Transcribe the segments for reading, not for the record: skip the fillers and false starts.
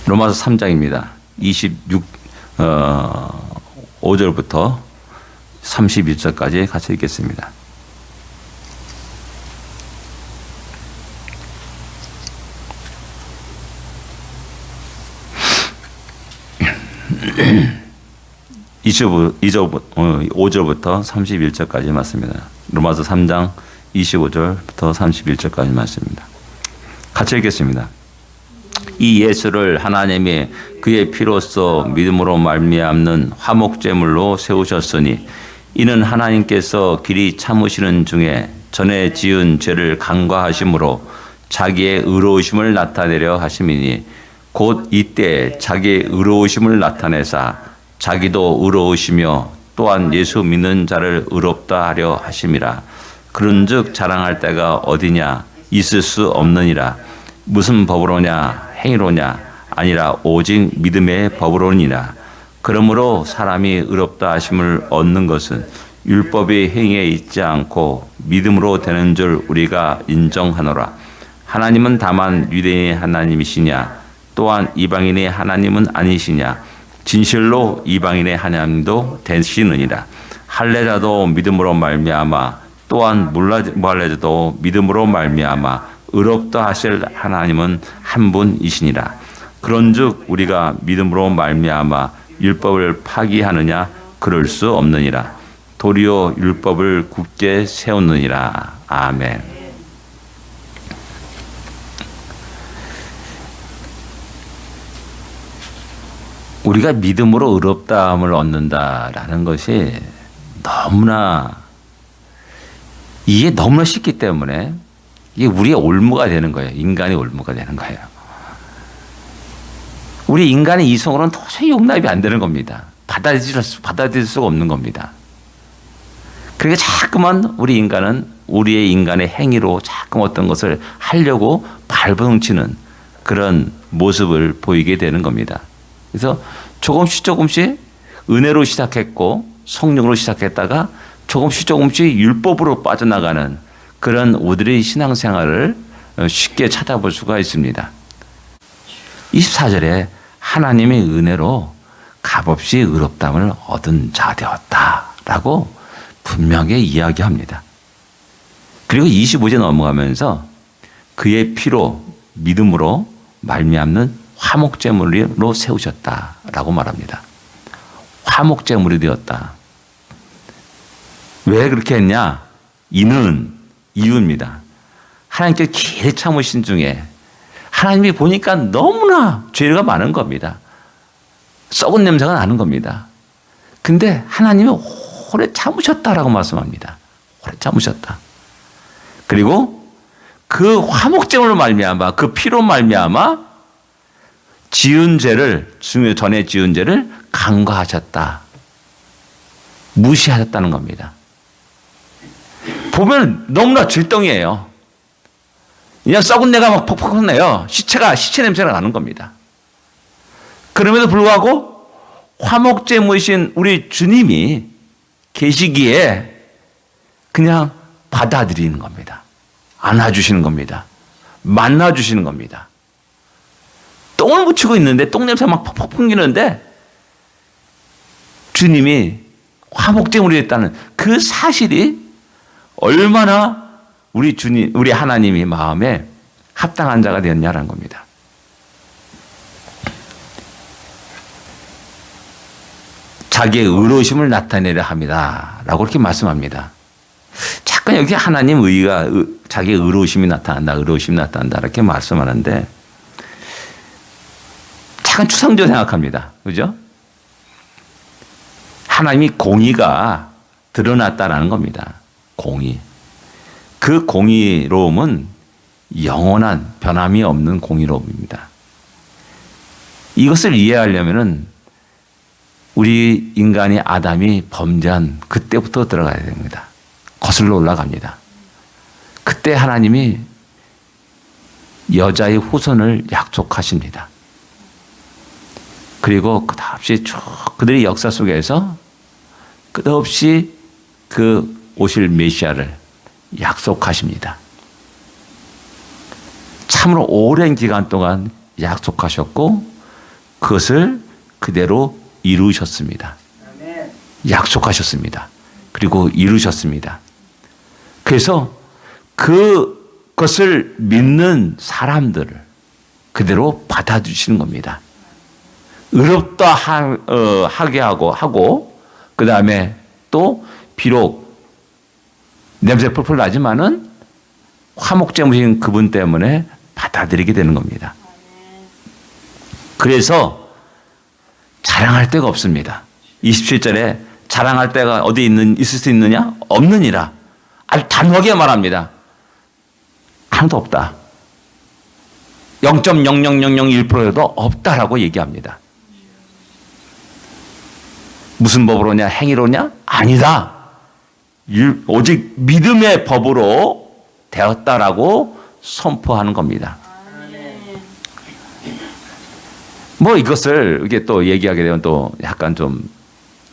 로마서 3장입니다. 5절부터 31절까지 같이 읽겠습니다. (5절부터) 31절까지 말씀입니다. 로마서 3장 25절부터 31절까지 말씀입니다. 같이 읽겠습니다. 이 예수를 하나님이 그의 피로써 믿음으로 말미암는 화목제물로 세우셨으니 이는 하나님께서 길이 참으시는 중에 전에 지은 죄를 간과하심으로 자기의 의로우심을 나타내려 하심이니 곧 이때 자기의 의로우심을 나타내사 자기도 의로우시며 또한 예수 믿는 자를 의롭다 하려 하심이라. 그런즉 자랑할 때가 어디냐 있을 수 없느니라. 무슨 법으로냐 행위로냐 아니라 오직 믿음의 법으로니라. 그러므로 사람이 의롭다 하심을 얻는 것은 율법의 행위에 있지 않고 믿음으로 되는 줄 우리가 인정하노라. 하나님은 다만 유대인의 하나님이시냐 또한 이방인의 하나님은 아니시냐. 진실로 이방인의 하나님도 되시느니라. 할례자도 믿음으로 말미암아 또한 무할례자도 믿음으로 말미암아 의롭다 하실 하나님은 한 분이시니라. 그런즉 우리가 믿음으로 말미암아 율법을 파기하느냐 그럴 수 없느니라. 도리어 율법을 굳게 세우느니라. 아멘. 우리가 믿음으로 의롭다함을 얻는다라는 것이 이게 너무나 쉽기 때문에 이게 우리의 올무가 되는 거예요. 인간의 올무가 되는 거예요. 우리 인간의 이성으로는 도저히 용납이 안 되는 겁니다. 받아들일 수가 없는 겁니다. 그러니까 자꾸만 우리 인간은 우리의 인간의 행위로 자꾸 어떤 것을 하려고 발버둥치는 그런 모습을 보이게 되는 겁니다. 그래서 조금씩 은혜로 시작했고 성령으로 시작했다가 조금씩 율법으로 빠져나가는 그런 우리의 신앙생활을 쉽게 찾아볼 수가 있습니다. 24절에 하나님의 은혜로 값없이 의롭다함을 얻은 자 되었다라고 분명히 이야기합니다. 그리고 25절 넘어가면서 그의 피로 믿음으로 말미암는 화목제물로 세우셨다라고 말합니다. 화목제물이 되었다. 왜 그렇게 했냐? 이유입니다. 하나님께서 길이 참으신 중에 하나님이 보니까 너무나 죄가 많은 겁니다. 썩은 냄새가 나는 겁니다. 근데 하나님이 오래 참으셨다라고 말씀합니다. 오래 참으셨다. 그리고 그 화목제물로 말미암아 그 피로 말미암아 전에 지은 죄를 간과하셨다. 무시하셨다는 겁니다. 보면 너무나 질덩이에요. 그냥 썩은 내가 막 퍽퍽 내요. 시체 냄새가 나는 겁니다. 그럼에도 불구하고 화목제물이신 우리 주님이 계시기에 그냥 받아들이는 겁니다. 안아주시는 겁니다. 만나주시는 겁니다. 똥을 묻히고 있는데 똥냄새 막 퍽퍽 풍기는데 주님이 화목제물이 됐다는 그 사실이 얼마나 우리 하나님이 마음에 합당한 자가 되었냐라는 겁니다. 자기의 의로우심을 나타내려 합니다. 라고 이렇게 말씀합니다. 잠깐 여기 하나님 자기의 의로우심이 나타난다. 이렇게 말씀하는데 잠깐 추상적으로 생각합니다. 그죠? 하나님이 공의가 드러났다라는 겁니다. 공의. 그 공의로움은 영원한 변함이 없는 공의로움입니다. 이것을 이해하려면은 우리 인간이 아담이 범죄한 그때부터 들어가야 됩니다. 거슬러 올라갑니다. 그때 하나님이 여자의 후손을 약속하십니다. 그리고 끝없이 쭉 그들의 역사 속에서 끝없이 그 오실 메시아를 약속하십니다. 참으로 오랜 기간 동안 약속하셨고 그것을 그대로 이루셨습니다. 약속하셨습니다. 그리고 이루셨습니다. 그래서 그것을 믿는 사람들을 그대로 받아주시는 겁니다. 의롭다 하게 하고 그 다음에 또 비록 냄새 펄펄 나지만은 화목제무신 그분 때문에 받아들이게 되는 겁니다. 그래서 자랑할 데가 없습니다. 27절에 자랑할 데가 어디 있을 수 있느냐? 없느니라. 아주 단호하게 말합니다. 하나도 없다. 0.00001%도 없다라고 얘기합니다. 무슨 법으로냐? 행위로냐? 아니다. 오직 믿음의 법으로 되었다라고 선포하는 겁니다. 뭐 이것을 이게 또 얘기하게 되면 또 약간 좀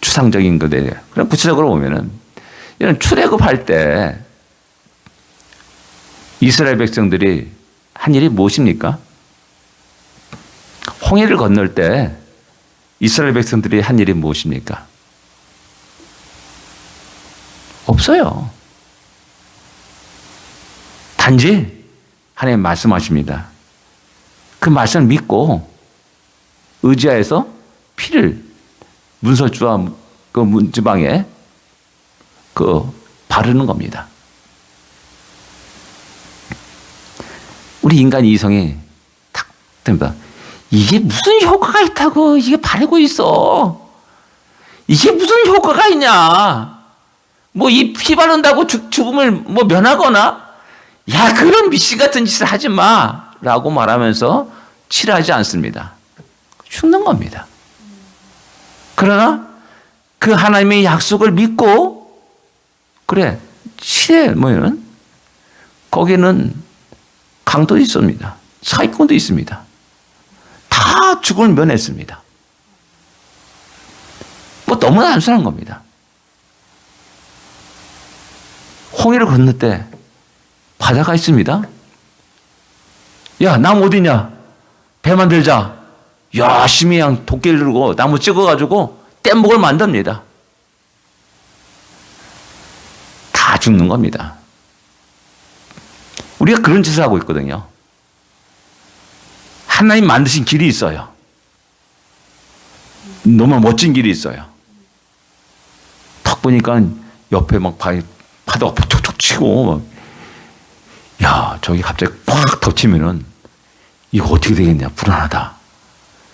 추상적인 거데 그럼 구체적으로 보면은 이런 출애굽할 때 이스라엘 백성들이 한 일이 무엇입니까? 홍해를 건널 때 이스라엘 백성들이 한 일이 무엇입니까? 없어요. 단지 하나님 말씀하십니다. 그 말씀을 믿고 의지하여서 피를 문설주와 그 문지방에 바르는 겁니다. 우리 인간 이성이 탁 됩니다. 이게 무슨 효과가 있다고 이게 바르고 있어. 이게 무슨 효과가 있냐. 뭐 이 피 바른다고 죽음을 뭐 면하거나 야 그런 미신 같은 짓을 하지 마 라고 말하면서 칠하지 않습니다. 죽는 겁니다. 그러나 그 하나님의 약속을 믿고 그래 칠해 뭐는 거기는 강도 있습니다. 사기꾼도 있습니다. 다 죽음을 면했습니다. 뭐 너무 단순한 겁니다. 홍해를 건널 때 바다가 있습니다. 야, 나무 어디냐? 배 만들자. 열심히 그냥 도끼를 들고 나무 찍어가지고 뗏목을 만듭니다. 다 죽는 겁니다. 우리가 그런 짓을 하고 있거든요. 하나님 만드신 길이 있어요. 너무 멋진 길이 있어요. 탁 보니까 옆에 막 파도가 툭툭 치고 야 저기 갑자기 꽉 덮치면은 이거 어떻게 되겠냐 불안하다.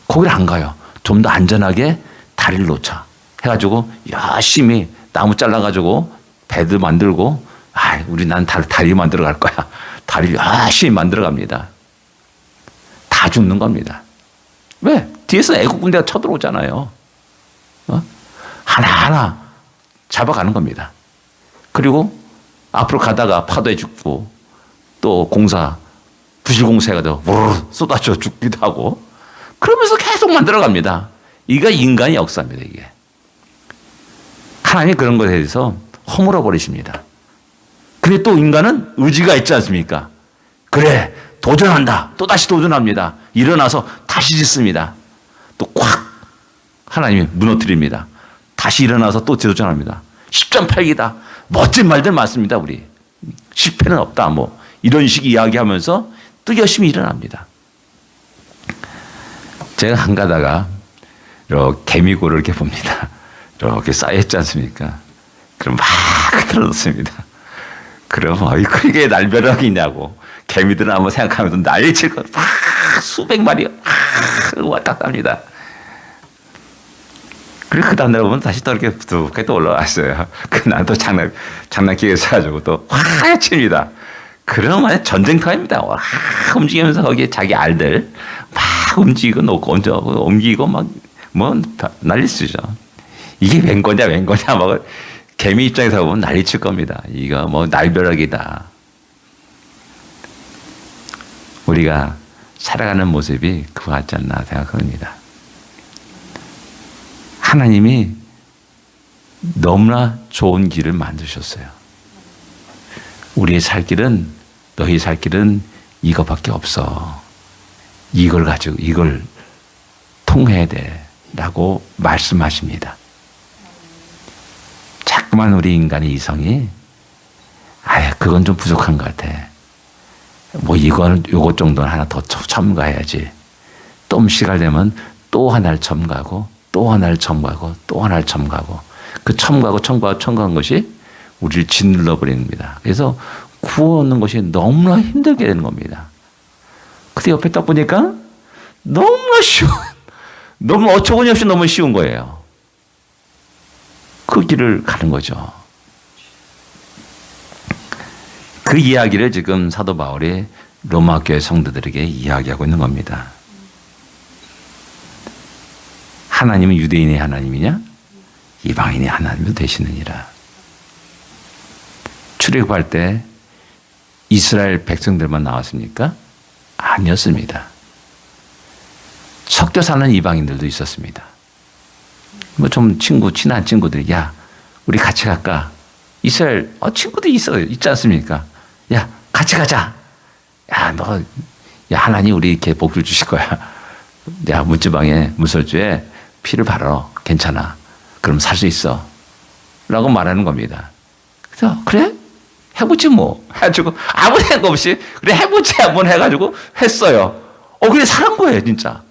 거기를 안 가요. 좀 더 안전하게 다리를 놓자 해가지고 열심히 나무 잘라가지고 배들 만들고 우리 난 다리 만들어 갈 거야. 다리를 열심히 만들어 갑니다. 다 죽는 겁니다. 왜? 뒤에서 애국 군대가 쳐들어오잖아요. 하나하나 잡아가는 겁니다. 그리고 앞으로 가다가 파도에 죽고 또 부실공사해가지고 쏟아져 죽기도 하고 그러면서 계속 만들어갑니다. 이게 인간의 역사입니다. 이게 하나님이 그런 것에 대해서 허물어 버리십니다. 근데 또 인간은 의지가 있지 않습니까? 그래 도전한다. 또 다시 도전합니다. 일어나서 다시 짓습니다. 또 콱 하나님이 무너뜨립니다. 다시 일어나서 또 도전합니다. 10.8기다. 멋진 말들 많습니다. 우리 실패는 없다. 뭐 이런 식 이야기하면서 또 열심히 일어납니다. 제가 한 가다가 이렇게 개미굴을 이렇게 봅니다. 이렇게 쌓여있지 않습니까? 그럼 막 틀어놓습니다. 그럼 이게 날벼락이냐고 개미들은 한번 생각하면서 난리칠 거 막 수백 마리 왔다 갔다 합니다. 그리고 그 다음날 보면 다시 또 이렇게 부득하게 또 올라왔어요. 난 또 장난기계 써가지고 또 확 칩니다. 그러면 전쟁터입니다. 와, 움직이면서 거기에 자기 알들 막 움직이고 놓고 옮기고 막 뭐 난리 치죠. 이게 웬 거냐 뭐 개미 입장에서 보면 난리 칠 겁니다. 이거 뭐 날벼락이다. 우리가 살아가는 모습이 그거 같지 않나 생각합니다. 하나님이 너무나 좋은 길을 만드셨어요. 우리의 살 길은 너희 살 길은 이거밖에 없어. 이걸 통해야 돼라고 말씀하십니다. 자꾸만 우리 인간의 이성이 그건 좀 부족한 것 같아. 뭐 요것 정도는 하나 더 첨가해야지. 또 시간 되면 또 하나를 첨가하고 또 하나를 첨가하고 또 하나를 첨가하고 그 첨가한 것이 우리를 짓눌러 버리는 겁니다. 그래서 구워놓는 것이 너무나 힘들게 되는 겁니다. 근데 옆에 딱 보니까 너무나 쉬운, 너무 어처구니 없이 너무 쉬운 거예요. 그 길을 가는 거죠. 그 이야기를 지금 사도 바울이 로마 교회 성도들에게 이야기하고 있는 겁니다. 하나님은 유대인의 하나님이냐? 이방인의 하나님도 되시느니라. 출애굽할 때 이스라엘 백성들만 나왔습니까? 아니었습니다. 섞여 사는 이방인들도 있었습니다. 뭐 좀 친한 친구들이 우리 같이 갈까? 이스라엘 친구들이 있지 않습니까? 같이 가자. 하나님 우리 이렇게 복을 주실 거야. 문지방에 문설주에 피를 바러 괜찮아. 그럼 살 수 있어. 라고 말하는 겁니다. 그래서 그래? 해보지 뭐. 해가지고 아무 생각 없이 그래 해보지 한번 해가지고 했어요. 그래 사는 거예요 진짜.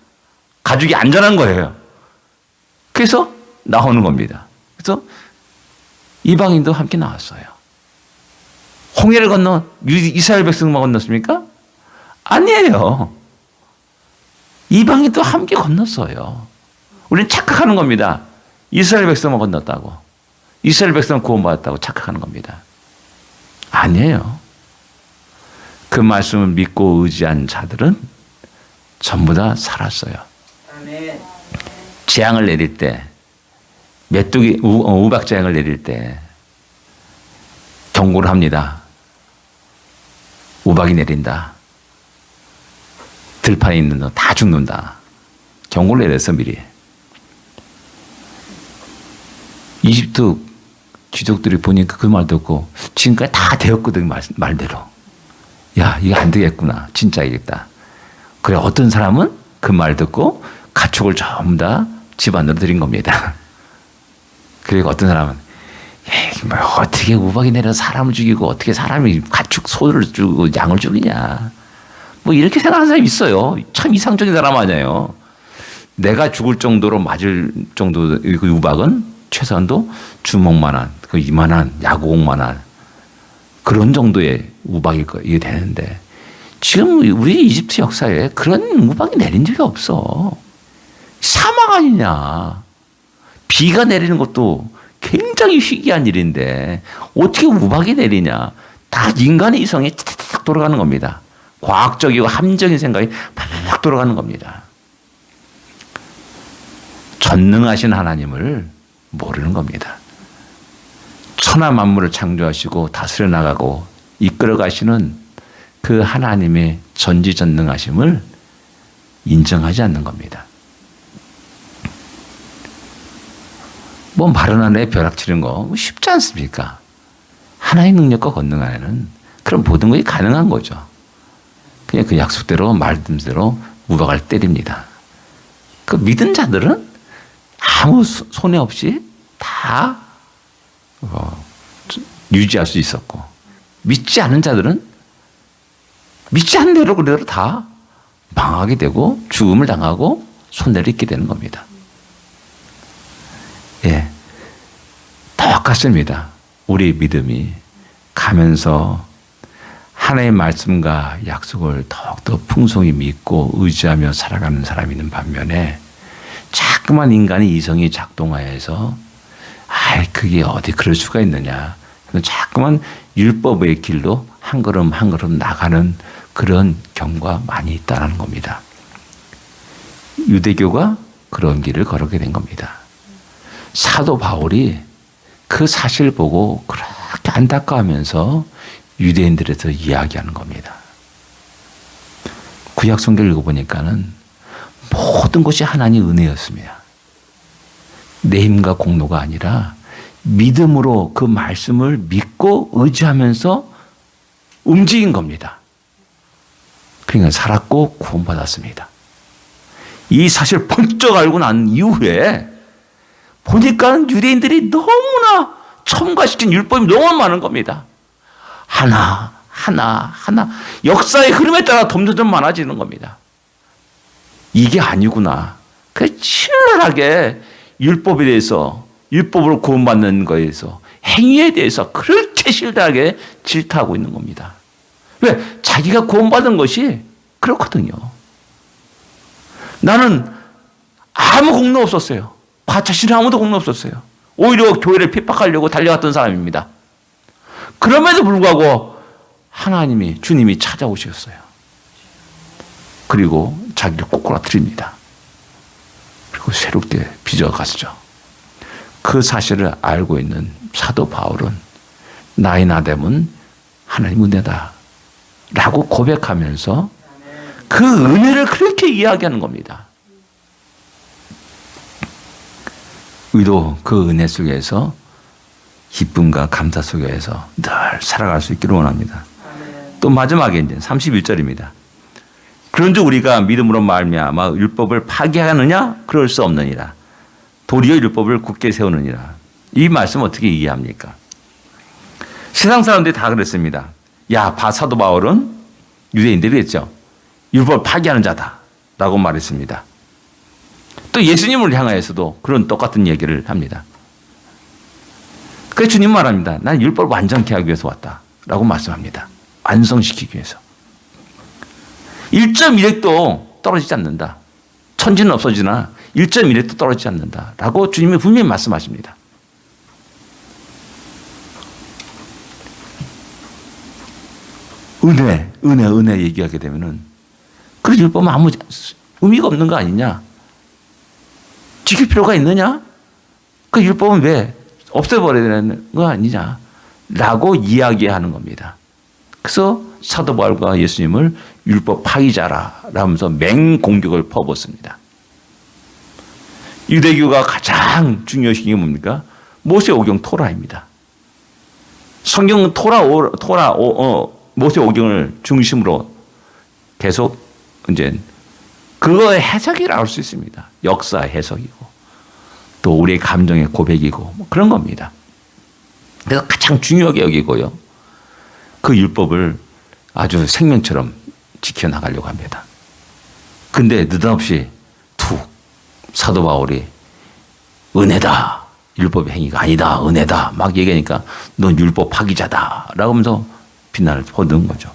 가족이 안전한 거예요. 그래서 나오는 겁니다. 그래서 이방인도 함께 나왔어요. 홍해를 건너 이스라엘 백성만 건넜습니까? 아니에요. 이방인도 함께 건넜어요. 우리는 착각하는 겁니다. 이스라엘 백성만 건넜다고. 이스라엘 백성은 구원받았다고 착각하는 겁니다. 아니에요. 그 말씀을 믿고 의지한 자들은 전부 다 살았어요. 재앙을 내릴 때, 메뚜기 우박 재앙을 내릴 때 경고를 합니다. 우박이 내린다. 들판에 있는 너 다 죽는다. 경고를 내렸어 미리. 이집트 귀족들이 보니까 그 말 듣고 지금까지 다 되었거든 말대로. 이거 안 되겠구나. 진짜이겠다. 그래 어떤 사람은 그 말 듣고 가축을 전부 다 집안으로 들인 겁니다. 그리고 어떤 사람은 어떻게 우박이 내려서 사람을 죽이고 어떻게 사람이 가축 소를 죽이고 양을 죽이냐. 뭐 이렇게 생각하는 사람이 있어요. 참 이상적인 사람 아니에요. 내가 죽을 정도로 맞을 정도 그 우박은 최소한도 주먹만한 그 이만한 야구공만한 그런 정도의 우박일 거 이게 되는데 지금 우리 이집트 역사에 그런 우박이 내린 적이 없어. 사막 아니냐. 비가 내리는 것도 굉장히 희귀한 일인데 어떻게 우박이 내리냐. 다 인간의 이성이 탁 돌아가는 겁니다. 과학적이고 함정인 생각이 팍 돌아가는 겁니다. 전능하신 하나님을 모르는 겁니다. 천하 만물을 창조하시고 다스려 나가고 이끌어 가시는 그 하나님의 전지전능하심을 인정하지 않는 겁니다. 뭐 마른 하늘에 벼락 치는 거 쉽지 않습니까? 하나의 능력과 권능 안에는 그런 모든 것이 가능한 거죠. 그냥 그 약속대로 말씀대로 우박을 때립니다. 그 믿은 자들은 아무 손해 없이 다 유지할 수 있었고 믿지 않은 자들은 믿지 않는 대로 그대로 다 망하게 되고 죽음을 당하고 손해를 입게 되는 겁니다. 똑같습니다. 우리의 믿음이 가면서 하나님의 말씀과 약속을 더욱더 풍성히 믿고 의지하며 살아가는 사람이 있는 반면에 자꾸만 인간의 이성이 작동하여서 그게 어디 그럴 수가 있느냐. 자꾸만 율법의 길로 한 걸음 한 걸음 나가는 그런 경우가 많이 있다는 겁니다. 유대교가 그런 길을 걸어게 된 겁니다. 사도 바울이 그 사실을 보고 그렇게 안타까워하면서 유대인들에서 이야기하는 겁니다. 구약 성경을 읽어보니까는 모든 것이 하나님의 은혜였습니다. 내 힘과 공로가 아니라 믿음으로 그 말씀을 믿고 의지하면서 움직인 겁니다. 그러니까 살았고 구원받았습니다. 이 사실을 번쩍 알고 난 이후에 보니까 유대인들이 너무나 첨가시킨 율법이 너무 많은 겁니다. 하나 역사의 흐름에 따라 점점 많아지는 겁니다. 이게 아니구나. 그 신랄하게 율법에 대해서, 율법으로 구원받는 것에 대해서, 행위에 대해서 그렇게 신랄하게 질타하고 있는 겁니다. 왜? 자기가 구원받은 것이 그렇거든요. 나는 아무 공로 없었어요. 자신은 아무도 공로 없었어요. 오히려 교회를 핍박하려고 달려갔던 사람입니다. 그럼에도 불구하고 하나님이, 주님이 찾아오셨어요. 그리고 자기를 꼬꾸라뜨립니다. 그리고 새롭게 빚어가시죠. 그 사실을 알고 있는 사도 바울은 나의 나됨은 하나님 은혜다 라고 고백하면서 그 은혜를 그렇게 이야기하는 겁니다. 우리도 그 은혜 속에서 기쁨과 감사 속에서 늘 살아갈 수 있기를 원합니다. 또 마지막에 이제 31절입니다. 그런즉 우리가 믿음으로 말미암아 율법을 파기하느냐? 그럴 수 없느니라. 도리어 율법을 굳게 세우느니라. 이 말씀 어떻게 이해합니까? 세상 사람들이 다 그랬습니다. 야, 사도 바울은 유대인들이 했죠. 율법을 파기하는 자다 라고 말했습니다. 또 예수님을 향하여서도 그런 똑같은 얘기를 합니다. 그래서 주님 말합니다. 난 율법을 완전케 하기 위해서 왔다 라고 말씀합니다. 완성시키기 위해서. 1.1획도 떨어지지 않는다. 천지는 없어지나 1.1획도 떨어지지 않는다 라고 주님이 분명히 말씀하십니다. 은혜 얘기하게 되면은 그 율법은 아무 의미가 없는 거 아니냐? 지킬 필요가 있느냐? 그 율법은 왜 없애버려야 되는 거 아니냐? 라고 이야기하는 겁니다. 그래서 사도 바울과 예수님을 율법 파기자라 라면서 맹공격을 퍼붓습니다. 유대교가 가장 중요시 게 뭡니까? 모세오경 토라입니다. 성경 모세오경을 중심으로 계속 이제 그거의 해석이 나올 수 있습니다. 역사 해석이고 또 우리의 감정의 고백이고 뭐 그런 겁니다. 그래서 가장 중요하게 여기고요. 그 율법을 아주 생명처럼 지켜나가려고 합니다. 근데 느닷없이 사도 바울이 은혜다. 율법의 행위가 아니다. 은혜다. 막 얘기하니까 넌 율법 파기자다. 라고 하면서 비난을 퍼붓는 거죠.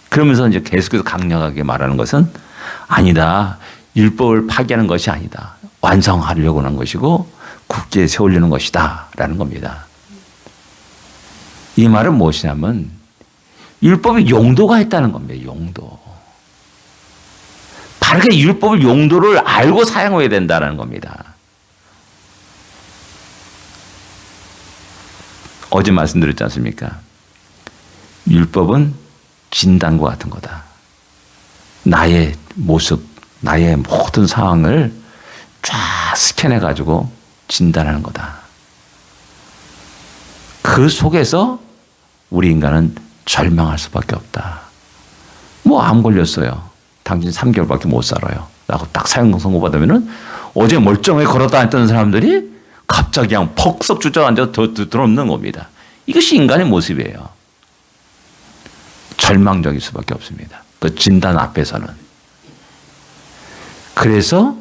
그러면서 이제 계속해서 강력하게 말하는 것은 아니다. 율법을 파기하는 것이 아니다. 완성하려고 하는 것이고 굳게 세우려는 것이다. 라는 겁니다. 이 말은 무엇이냐면 율법의 용도가 있다는 겁니다. 용도. 바르게 율법의 용도를 알고 사용해야 된다는 겁니다. 어제 말씀드렸지 않습니까? 율법은 진단과 같은 거다. 나의 모습, 나의 모든 상황을 쫙 스캔해가지고 진단하는 거다. 그 속에서 우리 인간은 절망할 수밖에 없다. 뭐 암 걸렸어요. 당신 3개월밖에 못 살아요. 라고 딱 사형 선고받으면은 어제 멀쩡하게 걸었다 했던 사람들이 갑자기 그냥 퍽썩 주저앉아 드러눕는 겁니다. 이것이 인간의 모습이에요. 절망적일 수밖에 없습니다. 그 진단 앞에서는. 그래서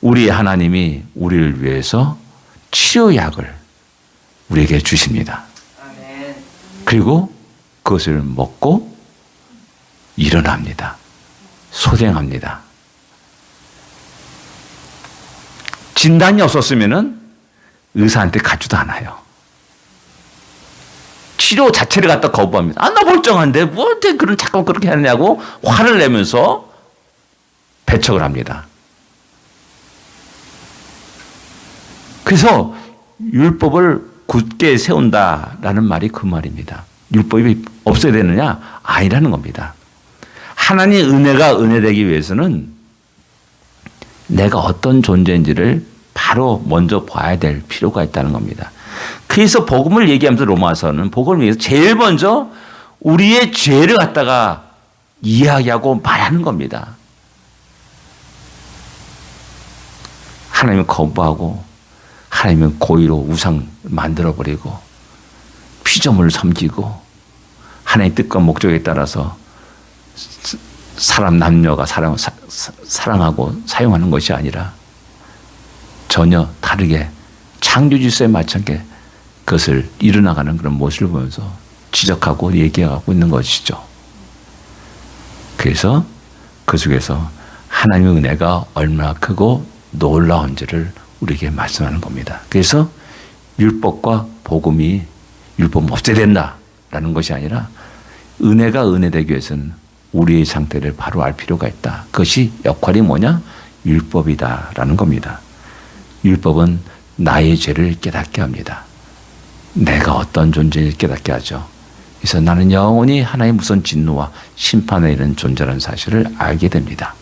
우리 하나님이 우리를 위해서 치료약을 우리에게 주십니다. 그리고 그것을 먹고 일어납니다. 소생합니다. 진단이 없었으면은 의사한테 가지도 않아요. 치료 자체를 갖다 거부합니다. 아, 나 멀쩡한데 뭐 어떻게 잠깐 그렇게 하느냐고 화를 내면서 배척을 합니다. 그래서 율법을 굳게 세운다라는 말이 그 말입니다. 율법이 없어야 되느냐? 아니라는 겁니다. 하나님의 은혜가 은혜되기 위해서는 내가 어떤 존재인지를 바로 먼저 봐야 될 필요가 있다는 겁니다. 그래서 복음을 얘기하면서 로마서는 복음을 위해서 제일 먼저 우리의 죄를 갖다가 이야기하고 말하는 겁니다. 하나님을 거부하고 하나님은 고의로 우상 만들어버리고 피조물을 섬기고 하나님의 뜻과 목적에 따라서 사람 남녀가 사랑하고 사용하는 것이 아니라 전혀 다르게 창조 질서에 맞춰게 그것을 이뤄나가는 그런 모습을 보면서 지적하고 얘기하고 있는 것이죠. 그래서 그 속에서 하나님의 은혜가 얼마나 크고 놀라운지를 우리에게 말씀하는 겁니다. 그래서 율법과 복음이 율법은 없애야 된다라는 것이 아니라 은혜가 은혜되기 위해서는 우리의 상태를 바로 알 필요가 있다. 그것이 역할이 뭐냐? 율법이다라는 겁니다. 율법은 나의 죄를 깨닫게 합니다. 내가 어떤 존재인지 깨닫게 하죠. 그래서 나는 영원히 하나님의 무서운 진노와 심판에 이른 존재라는 사실을 알게 됩니다.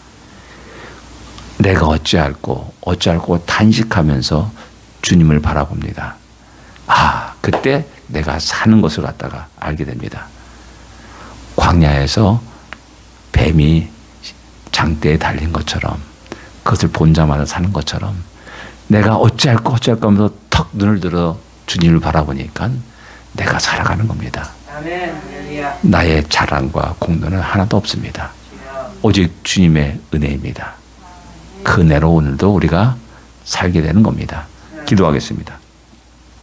내가 어찌할꼬 탄식하면서 주님을 바라봅니다. 그때 내가 사는 것을 갖다가 알게 됩니다. 광야에서 뱀이 장대에 달린 것처럼 그것을 본자마자 사는 것처럼 내가 어찌할꼬 하면서 턱 눈을 들어 주님을 바라보니까 내가 살아가는 겁니다. 나의 자랑과 공로는 하나도 없습니다. 오직 주님의 은혜입니다. 그 은혜로 오늘도 우리가 살게 되는 겁니다. 기도하겠습니다.